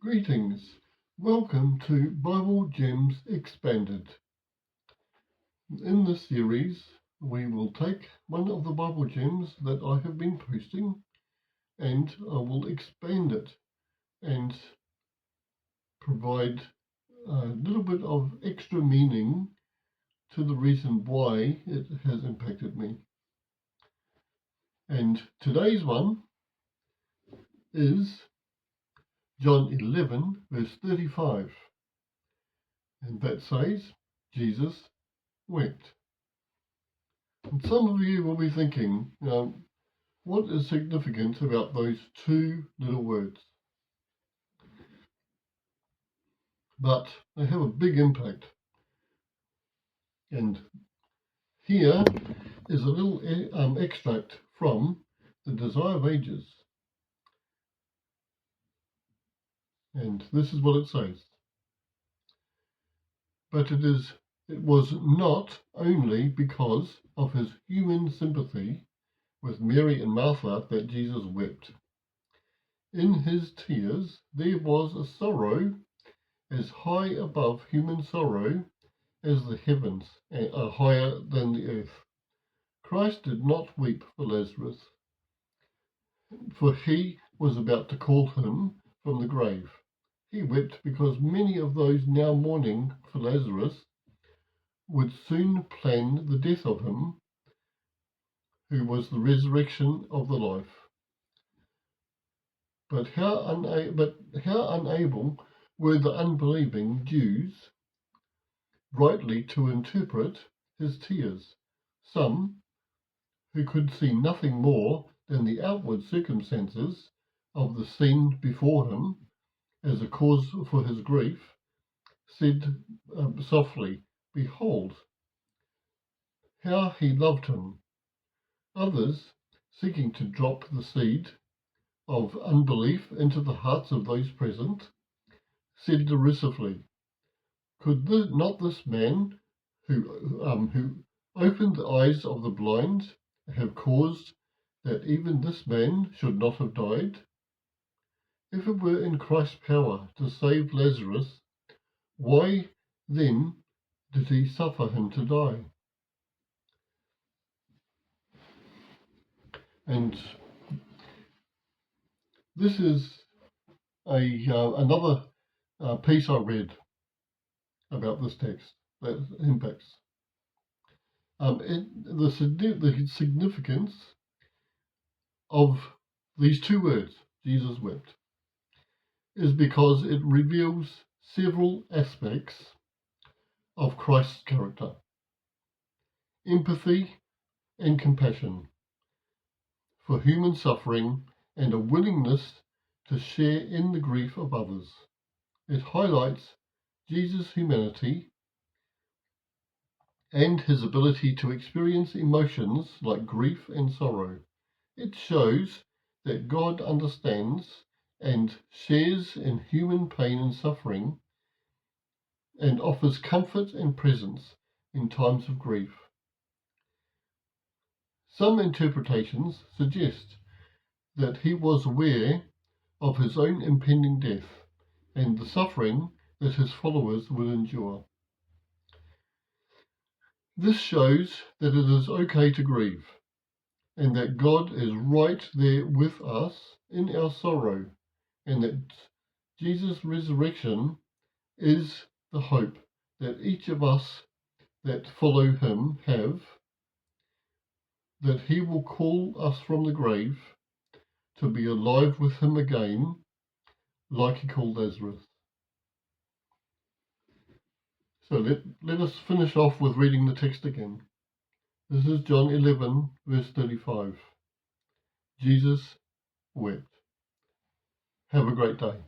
Greetings. Welcome to Bible Gems Expanded. In this series, we will take one of the Bible gems that I have been posting and I will expand it and provide a little bit of extra meaning to the reason why it has impacted me. And today's one is John 11, verse 35. And that says, Jesus wept. And some of you will be thinking, what is significant about those two little words? But they have a big impact. And here is a little extract from The Desire of Ages. And this is what it says. But it was not only because of his human sympathy with Mary and Martha that Jesus wept. In his tears there was a sorrow as high above human sorrow as the heavens are higher than the earth. Christ did not weep for Lazarus, for he was about to call him from the grave. He wept because many of those now mourning for Lazarus would soon plan the death of him, who was the resurrection of the life. But how unable were the unbelieving Jews rightly to interpret his tears, some who could see nothing more than the outward circumstances of the scene before him as a cause for his grief, said softly, "Behold, how he loved him." Others, seeking to drop the seed of unbelief into the hearts of those present, said derisively, "Could not this man who opened the eyes of the blind have caused that even this man should not have died? If it were in Christ's power to save Lazarus, why then did he suffer him to die?" And this is another piece I read about this text that impacts. The significance of these two words, Jesus wept, is because it reveals several aspects of Christ's character: empathy and compassion for human suffering and a willingness to share in the grief of others. It highlights Jesus' humanity and his ability to experience emotions like grief and sorrow. It shows that God understands and shares in human pain and suffering and offers comfort and presence in times of grief. Some interpretations suggest that he was aware of his own impending death and the suffering that his followers would endure. This shows that it is okay to grieve, and that God is right there with us in our sorrow, and that Jesus' resurrection is the hope that each of us that follow him have, that he will call us from the grave to be alive with him again, like he called Lazarus. So let us finish off with reading the text again. This is John 11, verse 35. Jesus wept. Have a great day.